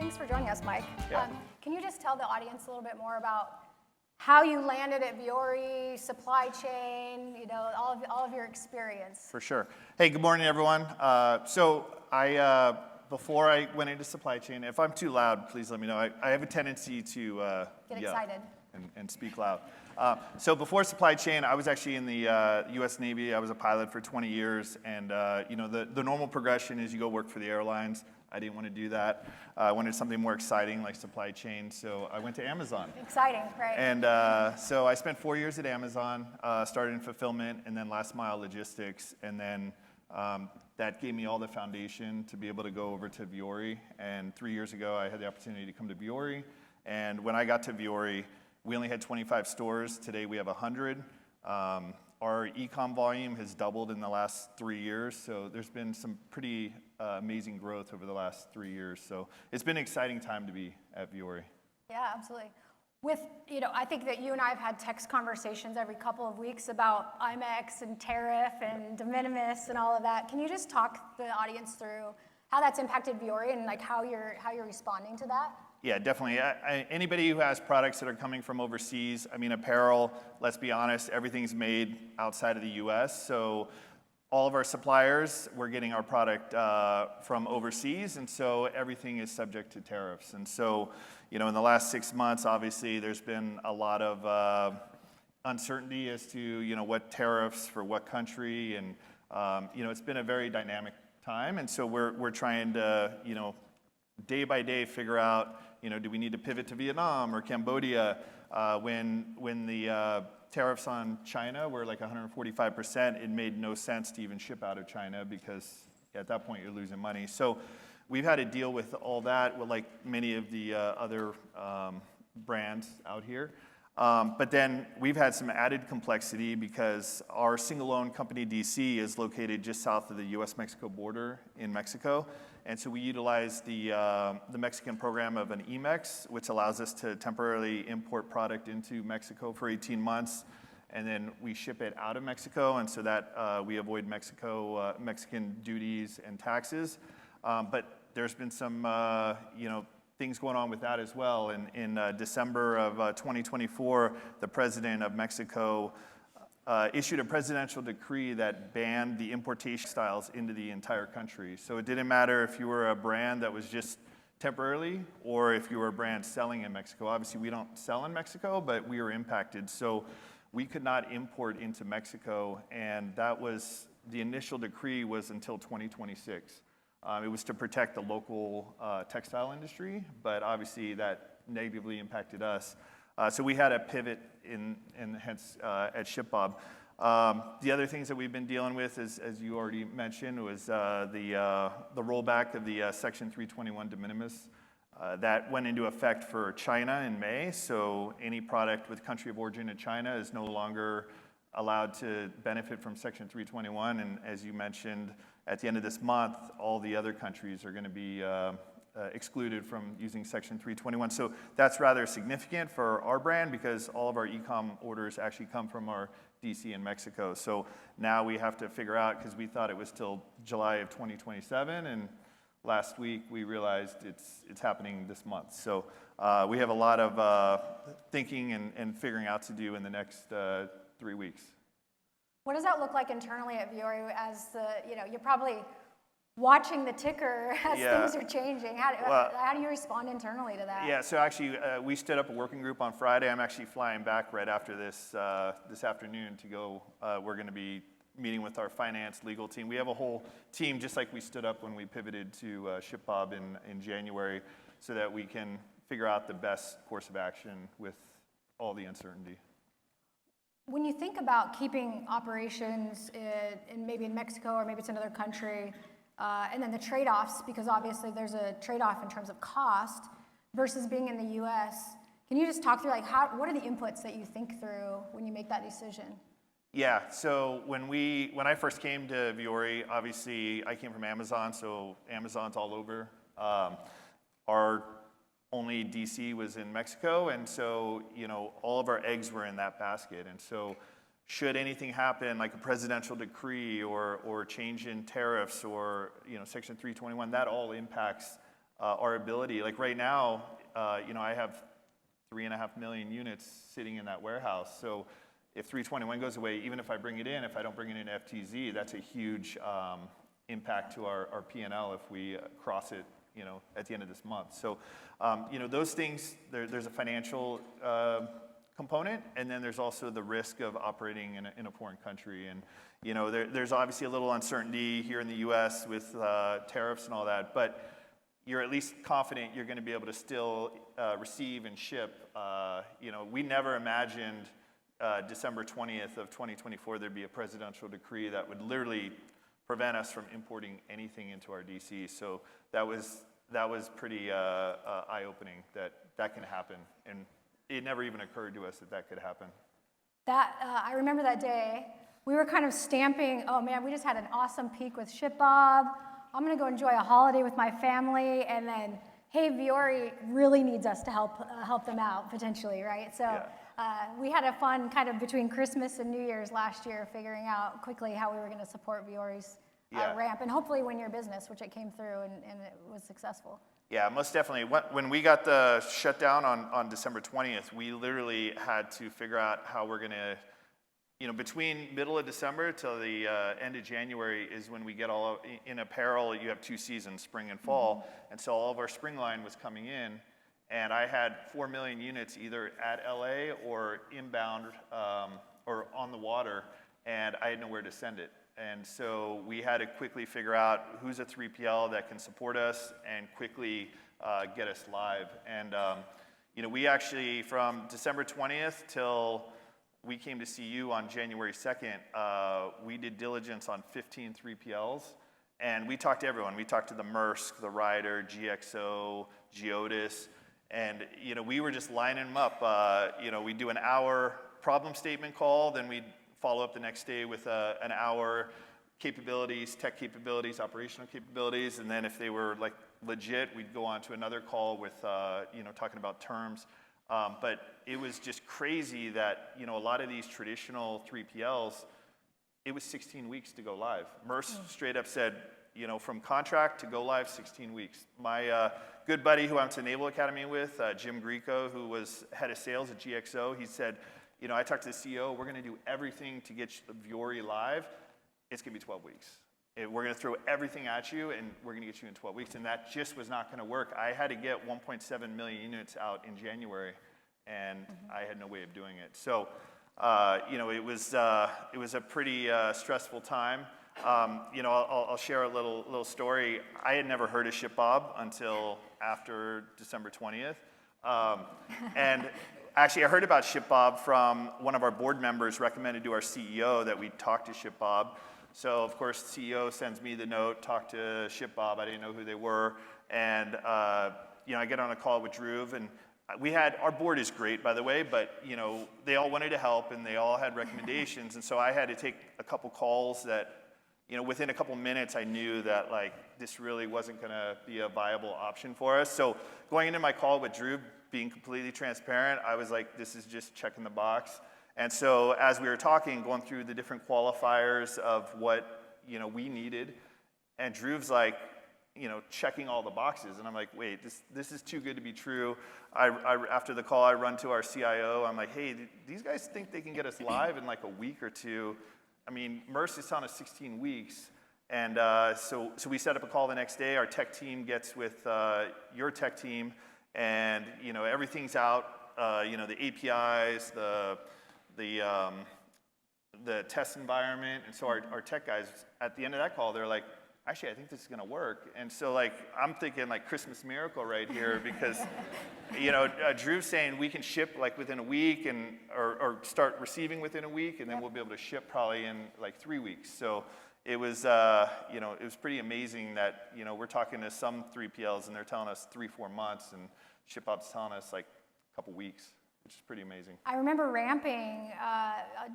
Thanks for joining us, Mike. Yeah. Can you just tell the audience a little bit more about how you landed at Vuori, supply chain, all of your experience? For sure. Hey, good morning, everyone. Before I went into supply chain, if I'm too loud, please let me know. I have a tendency to Get excited. And speak loud. So before supply chain, I was actually in the U.S. Navy. I was a pilot for 20 years, and the normal progression is you go work for the airlines. I didn't want to do that. I wanted something more exciting like supply chain, so I went to Amazon. Exciting, right? And so I spent 4 years at Amazon, started in fulfillment and then last mile logistics, and then that gave me all the foundation to be able to go over to Vuori. And 3 years ago, I had the opportunity to come to Vuori. And when I got to Vuori, we only had 25 stores. Today we have 100. Our e-com volume has doubled in the last 3 years, so there's been some pretty amazing growth over the last 3 years. So it's been an exciting time to be at Vuori. Yeah, absolutely. I think that you and I have had text conversations every couple of weeks about IMEX and tariff and de minimis and all of that. Can you just talk the audience through how that's impacted Vuori and like how you're responding to that? Yeah, definitely. Anybody who has products that are coming from overseas, I mean, apparel, let's be honest, everything's made outside of the U.S. So all of our suppliers, we're getting our product from overseas, and so everything is subject to tariffs. And so, in the last 6 months, obviously, there's been a lot of uncertainty as to, what tariffs for what country, and, it's been a very dynamic time, and so we're trying to, day by day figure out, do we need to pivot to Vietnam or Cambodia? When the tariffs on China were like 145%, it made no sense to even ship out of China because at that point you're losing money. So we've had to deal with all that with like many of the other brands out here. But then we've had some added complexity because our single-owned company DC is located just south of the U.S.-Mexico border in Mexico. And so we utilize the Mexican program of an EMEX, which allows us to temporarily import product into Mexico for 18 months, and then we ship it out of Mexico, and so that we avoid Mexican duties and taxes. But there's been some things going on with that as well. In December of 2024, the president of Mexico issued a presidential decree that banned the importation styles into the entire country. So it didn't matter if you were a brand that was just temporarily or if you were a brand selling in Mexico. Obviously, we don't sell in Mexico, but we were impacted. So we could not import into Mexico, and that was, the initial decree was until 2026. It was to protect the local textile industry, but obviously that negatively impacted us. So we had a pivot hence at ShipBob. The other things that we've been dealing with, as you already mentioned, was the rollback of the Section 321 de minimis. That went into effect for China in May, so any product with country of origin in China is no longer allowed to benefit from Section 321, and as you mentioned, at the end of this month, all the other countries are going to be excluded from using Section 321. So that's rather significant for our brand because all of our e-com orders actually come from our DC in Mexico. So now we have to figure out, because we thought it was till July of 2027, and last week we realized it's happening this month. So we have a lot of thinking and figuring out to do in the next 3 weeks. What does that look like internally at Vuori as you're probably watching the ticker as things are changing? How do you respond internally to that? Yeah, so actually we stood up a working group on Friday. I'm actually flying back right after this afternoon to go. We're going to be meeting with our finance legal team. We have a whole team just like we stood up when we pivoted to ShipBob in January so that we can figure out the best course of action with all the uncertainty. When you think about keeping operations maybe in Mexico or maybe it's another country, and then the trade-offs, because obviously there's a trade-off in terms of cost versus being in the U.S., can you just talk through what are the inputs that you think through when you make that decision? Yeah, so when I first came to Vuori, obviously I came from Amazon, so Amazon's all over. Our only DC was in Mexico, and so all of our eggs were in that basket. And so should anything happen, like a presidential decree or change in tariffs or Section 321, that all impacts our ability. Like right now, I have 3.5 million units sitting in that warehouse. So if 321 goes away, even if I bring it in, if I don't bring it in FTZ, that's a huge impact to our P&L if we cross it, at the end of this month. So, those things, there's a financial component, and then there's also the risk of operating in a foreign country. And, there's obviously a little uncertainty here in the US with tariffs and all that, but you're at least confident you're going to be able to still receive and ship. We never imagined December 20th of 2024 there'd be a presidential decree that would literally prevent us from importing anything into our DC. So that was pretty eye-opening that can happen, and it never even occurred to us that could happen. I remember that day. We were kind of stamping, oh man, we just had an awesome peak with ShipBob. I'm gonna go enjoy a holiday with my family, and then, hey, Vuori really needs us to help them out potentially, right? So yeah. We had a fun kind of between Christmas and New Year's last year figuring out quickly how we were gonna support Vuori's ramp, and hopefully win your business, which it came through and it was successful. Yeah, most definitely. When we got the shutdown on December 20th, we literally had to figure out how we're gonna, between middle of December till the end of January is when we get all in apparel. You have 2 seasons, spring and fall, and so all of our spring line was coming in, and I had 4 million units either at LA or inbound or on the water, and I had nowhere to send it. And so we had to quickly figure out who's a 3PL that can support us and quickly get us live. And we actually, from December 20th till we came to see you on January 2nd, we did diligence on 15 3PLs, and we talked to everyone. We talked to the Maersk, the Ryder, GXO, Geodis, and we were just lining them up. We'd do an hour problem statement call, then we'd follow up the next day with an hour capabilities, tech capabilities, operational capabilities, and then if they were like legit, we'd go on to another call with talking about terms. But it was just crazy that a lot of these traditional 3PLs, it was 16 weeks to go live. Maersk straight up said, from contract to go live, 16 weeks. My good buddy who I went to Naval Academy with, Jim Greco, who was head of sales at GXO, he said, I talked to the CEO, we're going to do everything to get Vuori live. It's going to be 12 weeks. We're going to throw everything at you, and we're going to get you in 12 weeks. And that just was not going to work. I had to get 1.7 million units out in January, and I had no way of doing it. So, it was a pretty stressful time. I'll share a little story. I had never heard of ShipBob until after December 20th. And actually, I heard about ShipBob from one of our board members recommended to our CEO that we talk to ShipBob. So, of course, the CEO sends me the note, talk to ShipBob. I didn't know who they were. And, I get on a call with Dhruv. And our board is great, by the way, but, they all wanted to help, and they all had recommendations. And so I had to take a couple calls that, within a couple minutes, I knew that, this really wasn't going to be a viable option for us. So going into my call with Dhruv, being completely transparent, I was like, this is just checking the box. And so as we were talking, going through the different qualifiers of what, we needed, and Dhruv's like, checking all the boxes. And I'm like, wait, this is too good to be true. After the call, I run to our CIO. I'm like, hey, these guys think they can get us live in like a week or two. I mean, Maersk is telling us 16 weeks. And so we set up a call the next day. Our tech team gets with your tech team, and everything's out. The APIs, the test environment, and so our tech guys at the end of that call, they're like, actually, I think this is going to work. And so I'm thinking Christmas miracle right here, because Dhruv's saying we can ship within a week or start receiving within a week, and then we'll be able to ship probably in 3 weeks. So it was it was pretty amazing that we're talking to some 3PLs and they're telling us 3-4 months, and ShipBob's telling us a couple weeks, which is pretty amazing. I remember ramping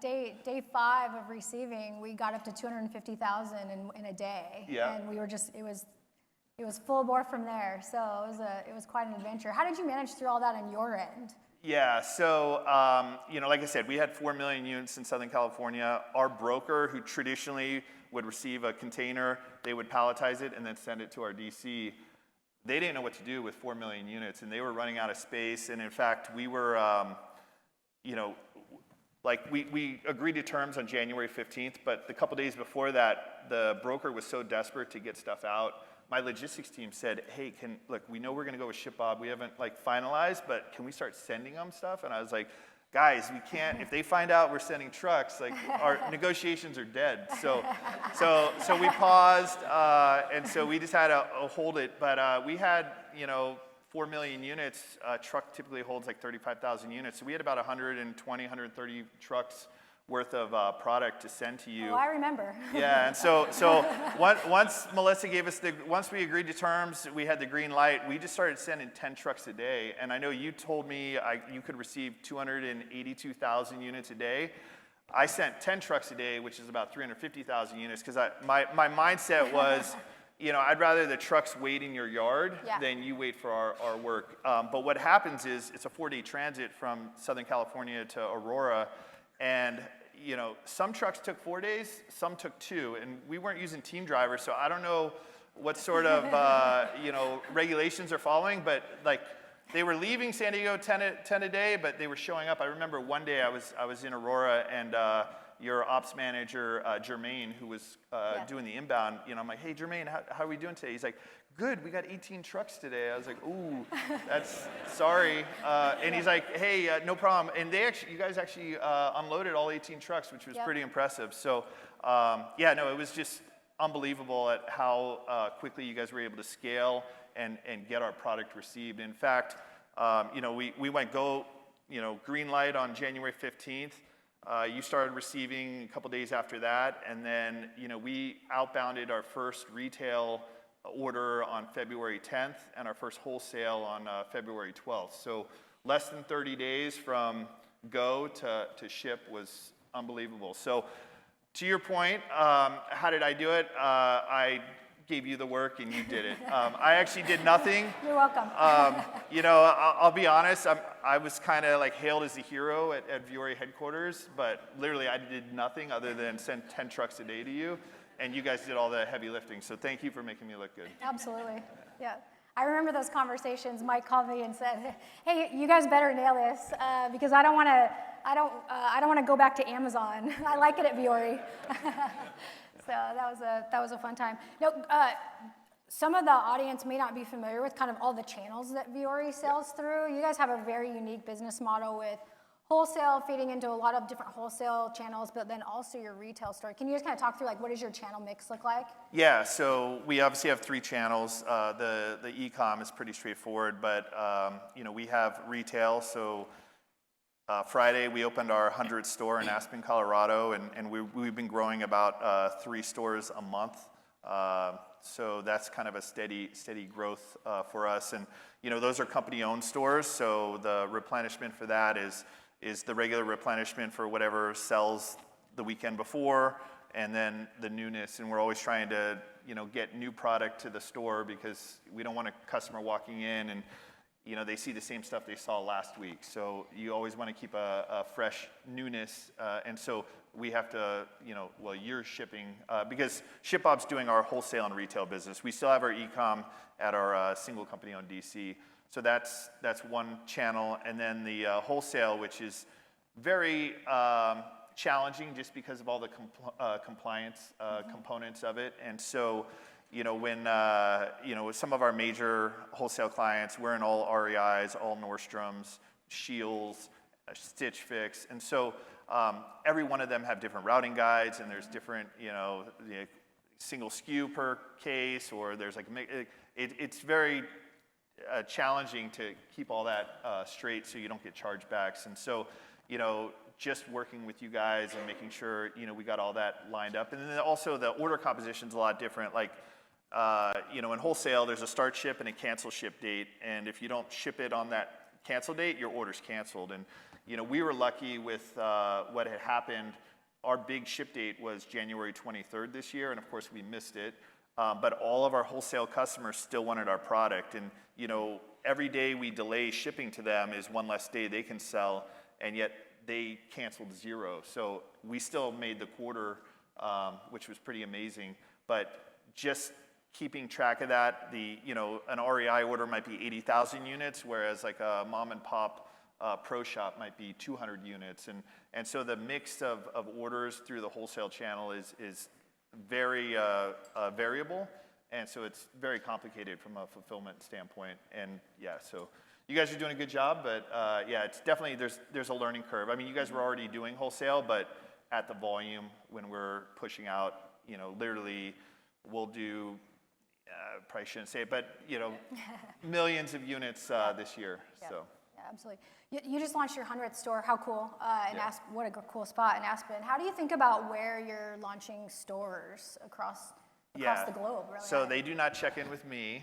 day 5 of receiving. We got up to 250,000 in a day, and we were just it was full bore from there. So it was quite an adventure. How did you manage through all that on your end? Yeah, so like I said, we had 4 million units in Southern California. Our broker, who traditionally would receive a container, they would palletize it and then send it to our DC. they didn't know what to do with 4 million units, and they were running out of space. And in fact, we were, you know, like we agreed to terms on January 15th, but the couple days before that, the broker was so desperate to get stuff out. My logistics team said, hey, look, we know we're gonna go with ShipBob. We haven't like finalized, but can we start sending them stuff? And I was like, guys, we can't, if they find out we're sending trucks, like our negotiations are dead. So we paused, and so we just had to hold it. But we had, you know, 4 million units. A truck typically holds like 35,000 units. So we had about 120, 130 trucks worth of product to send to you. Oh, I remember. Yeah, and so once Melissa gave us once we agreed to terms, we had the green light, we just started sending 10 trucks a day. And I know you told me you could receive 282,000 units a day. I sent 10 trucks a day, which is about 350,000 units, because my mindset was, you know, I'd rather the trucks wait in your yard than you wait for our work. But what happens is it's a 4-day transit from Southern California to Aurora, and you know, some trucks took 4 days, some took 2, and we weren't using team drivers, so I don't know what sort of you know, regulations are following, but like they were leaving San Diego 10 a day, but they were showing up. I remember one day I was in Aurora, and your ops manager Jermaine, who was doing the inbound, you know, I'm like, hey Jermaine, how are we doing today? He's like, good, we got 18 trucks today. I was like, ooh, that's sorry. And he's like, hey, no problem. And you guys actually unloaded all 18 trucks, which was pretty impressive. So yeah, no, it was just unbelievable at how quickly you guys were able to scale and get our product received. In fact, you know, we went you know, green light on January 15th. You started receiving a couple days after that, and then, you know, we outbounded our first retail order on February 10th and our first wholesale on February 12th. So less than 30 days from go to ship was unbelievable. So to your point, how did I do it? I gave you the work and you did it. I actually did nothing. You're welcome. You know, I'll be honest, I was kind of like hailed as a hero at Vuori headquarters, but literally I did nothing other than send 10 trucks a day to you. And you guys did all the heavy lifting, so thank you for making me look good. Absolutely, yeah. I remember those conversations. Mike called me and said, "Hey, you guys better nail this because I don't want to go back to Amazon. I like it at Vuori." So that was a fun time. No, some of the audience may not be familiar with kind of all the channels that Vuori sells through. You guys have a very unique business model with wholesale feeding into a lot of different wholesale channels, but then also your retail store. Can you just kind of talk through like what does your channel mix look like? Yeah, so we obviously have 3 channels. The e-com is pretty straightforward, but you know, we have retail. So Friday we opened our 100th store in Aspen, Colorado, and we've been growing about 3 stores a month. So that's kind of a steady growth for us. And you know, those are company-owned stores, so the replenishment for that is the regular replenishment for whatever sells the weekend before, and then the newness. And we're always trying to, you know, get new product to the store because we don't want a customer walking in and, you know, they see the same stuff they saw last week. So you always want to keep a fresh newness. And so we have to, you know, well, you're shipping, because ShipBob's doing our wholesale and retail business. We still have our e-com at our single company-owned DC. So that's one channel, and then the wholesale, which is very challenging just because of all the compliance components of it. And so, you know, when you know, with some of our major wholesale clients, we're in all REIs, all Nordstroms, Shields, Stitch Fix, and so every one of them have different routing guides, and there's different, you know, single SKU per case, or there's like it's very challenging to keep all that straight so you don't get chargebacks. And so, you know, just working with you guys and making sure, you know, we got all that lined up. And then also the order composition's a lot different. Like, you know, in wholesale, there's a start ship and a cancel ship date. And if you don't ship it on that cancel date, your order's canceled. And, you know, we were lucky with what had happened. Our big ship date was January 23rd this year, and of course we missed it. But all of our wholesale customers still wanted our product. And, you know, every day we delay shipping to them is one less day they can sell, and yet they canceled 0. So we still made the quarter, which was pretty amazing. But just keeping track of that. An REI order might be 80,000 units, whereas like a mom and pop pro shop might be 200 units. And so the mix of orders through the wholesale channel is very variable. And so it's very complicated from a fulfillment standpoint. And yeah, so you guys are doing a good job, but yeah, it's definitely, there's a learning curve. I mean, you guys were already doing wholesale, but at the volume when we're pushing out, literally we'll do, probably shouldn't say it, but millions of units this year, so. Yeah, absolutely. You just launched your 100th store. How cool! What a cool spot in Aspen. How do you think about where you're launching stores across the globe? Really? So they do not check in with me.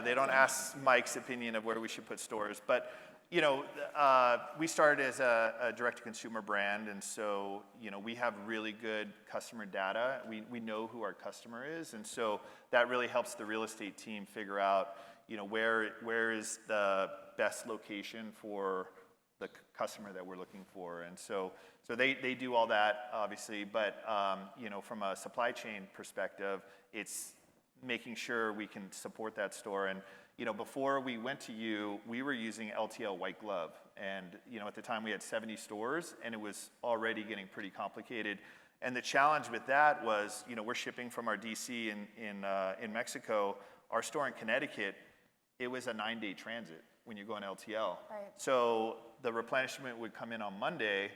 They don't ask Mike's opinion of where we should put stores. But we started as a direct-to-consumer brand, and so we have really good customer data. We know who our customer is, and so that really helps the real estate team figure out where is the best location for the customer that we're looking for. And so they do all that, obviously, but from a supply chain perspective, it's making sure we can support that store. And before we went to you, we were using LTL white glove, and at the time we had 70 stores, and it was already getting pretty complicated. And the challenge with that was, we're shipping from our DC in Mexico. Our store in Connecticut, it was a 9-day transit when you go on LTL. Right. So the replenishment would come in on Monday,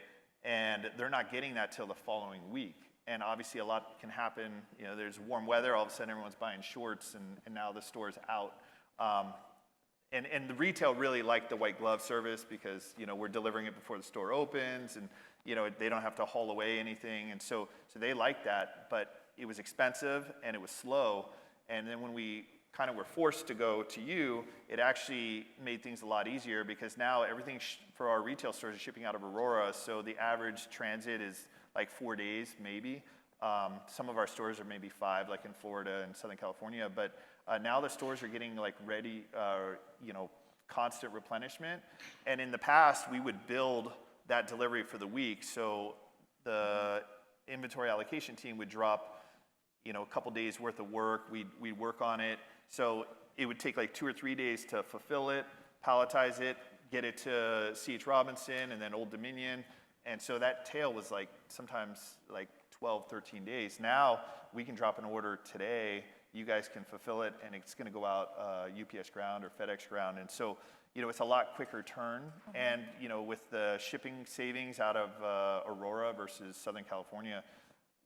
and they're not getting that till the following week. And obviously a lot can happen. There's warm weather, all of a sudden everyone's buying shorts, and now the store's out. And the retail really liked the white glove service because we're delivering it before the store opens, and they don't have to haul away anything, and so they liked that. But it was expensive and it was slow. And then when we kind of were forced to go to you, it actually made things a lot easier because now everything for our retail stores is shipping out of Aurora, so the average transit is like 4 days maybe. Some of our stores are maybe 5, like in Florida and Southern California, but now the stores are getting like ready, constant replenishment. And in the past, we would build that delivery for the week, so the inventory allocation team would drop a couple days worth of work. We'd work on it. So it would take like 2 or 3 days to fulfill it, palletize it, get it to C.H. Robinson and then Old Dominion. And so that tail was like sometimes like 12, 13 days. Now we can drop an order today, you guys can fulfill it, and it's gonna go out UPS ground or FedEx ground. And so, it's a lot quicker turn. Mm-hmm. And, with the shipping savings out of Aurora versus Southern California,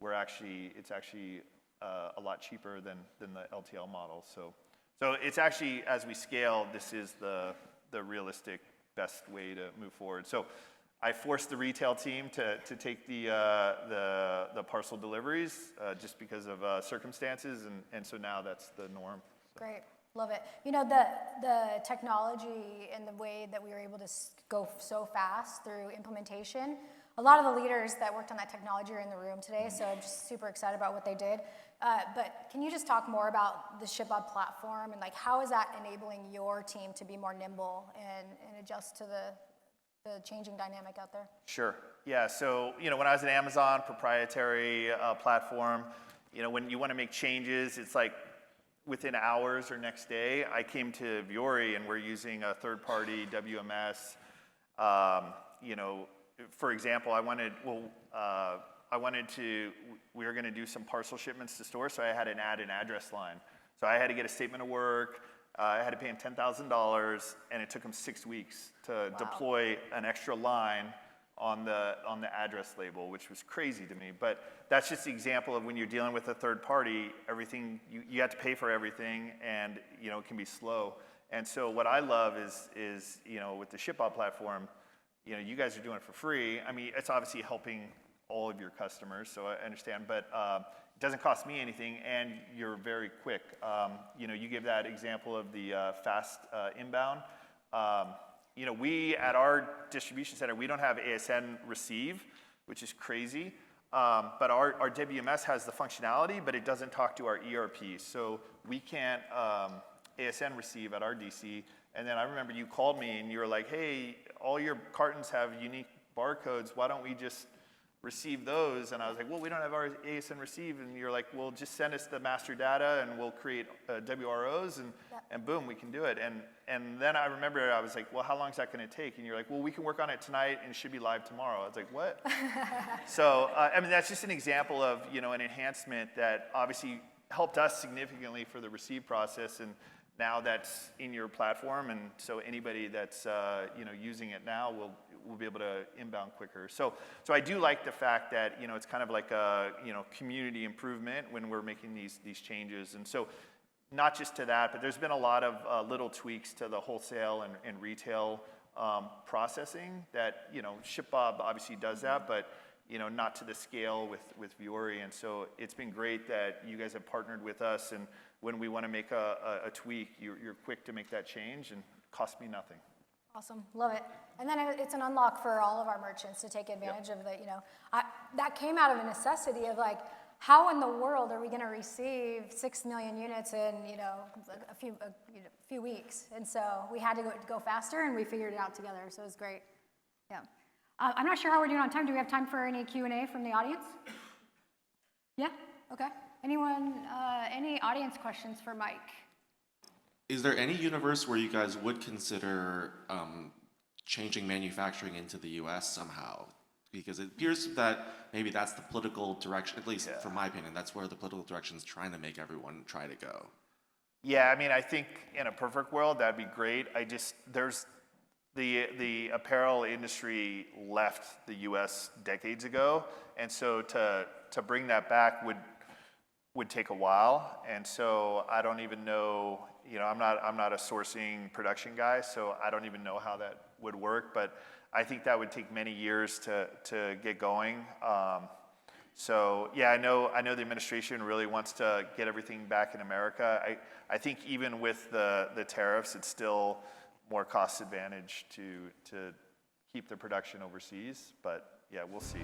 it's actually a lot cheaper than the LTL model. So it's actually, as we scale, this is the realistic best way to move forward. So I forced the retail team to take the parcel deliveries just because of circumstances, and so now that's the norm. So. Great, love it. The technology and the way that we were able to go so fast through implementation. A lot of the leaders that worked on that technology are in the room today, so I'm just super excited about what they did. But can you just talk more about the ShipBob platform and like how is that enabling your team to be more nimble and adjust to the changing dynamic out there? Sure. Yeah. So when I was at Amazon, proprietary platform, when you want to make changes, it's like within hours or next day. I came to Vuori and we're using a third-party WMS. For example, we were going to do some parcel shipments to stores, so I had to add an address line. So I had to get a statement of work. I had to pay him $10,000, and it took him 6 weeks to deploy an extra line on the address label, which was crazy to me. But that's just the example of when you're dealing with a third party, everything you have to pay for everything, and it can be slow. And so what I love is with the ShipBob platform, you guys are doing it for free. I mean, it's obviously helping all of your customers, so I understand, but it doesn't cost me anything, and you're very quick. You give that example of the fast inbound. We, at our distribution center, we don't have ASN receive, which is crazy, but our WMS has the functionality, but it doesn't talk to our ERP, so we can't ASN receive at our DC. And then I remember you called me and you were like, hey, all your cartons have unique barcodes. Why don't we just receive those. And I was like, well, we don't have our ASN receive. And you're like, well, just send us the master data and we'll create WROs and boom, we can do it. And then I remember I was like, well, how long is that going to take? And you're like, well, we can work on it tonight and it should be live tomorrow. I was like, what? So, I mean, that's just an example of, an enhancement that obviously helped us significantly for the receive process. And now that's in your platform. And so anybody that's, using it now will be able to inbound quicker. So I do like the fact that, it's kind of like a, community improvement when we're making these changes. And so not just to that, but there's been a lot of little tweaks to the wholesale and retail processing that, ShipBob obviously does that, but, not to the scale with Vuori. And so it's been great that you guys have partnered with us. And when we want to make a tweak, you're quick to make that change and cost me nothing. Awesome, love it. And then it's an unlock for all of our merchants to take advantage of the, that came out of a necessity of like, how in the world are we going to receive 6 million units in, a few weeks? And so we had to go faster, and we figured it out together. So it was great. Yeah. I'm not sure how we're doing on time. Do we have time for any Q&A from the audience? Yeah. Okay. Anyone? Any audience questions for Mike? Is there any universe where you guys would consider changing manufacturing into the U.S. somehow? Because it appears that maybe that's the political direction, at least from my opinion, that's where the political direction is trying to make everyone try to go. Yeah, I mean, I think in a perfect world, that'd be great. There's the apparel industry left the U.S. decades ago, and so to bring that back would take a while. And so I don't even know, I'm not a sourcing production guy, so I don't even know how that would work, but I think that would take many years to get going. So yeah, I know the administration really wants to get everything back in America. I think even with the tariffs, it's still more cost advantage to keep the production overseas, but yeah, we'll see.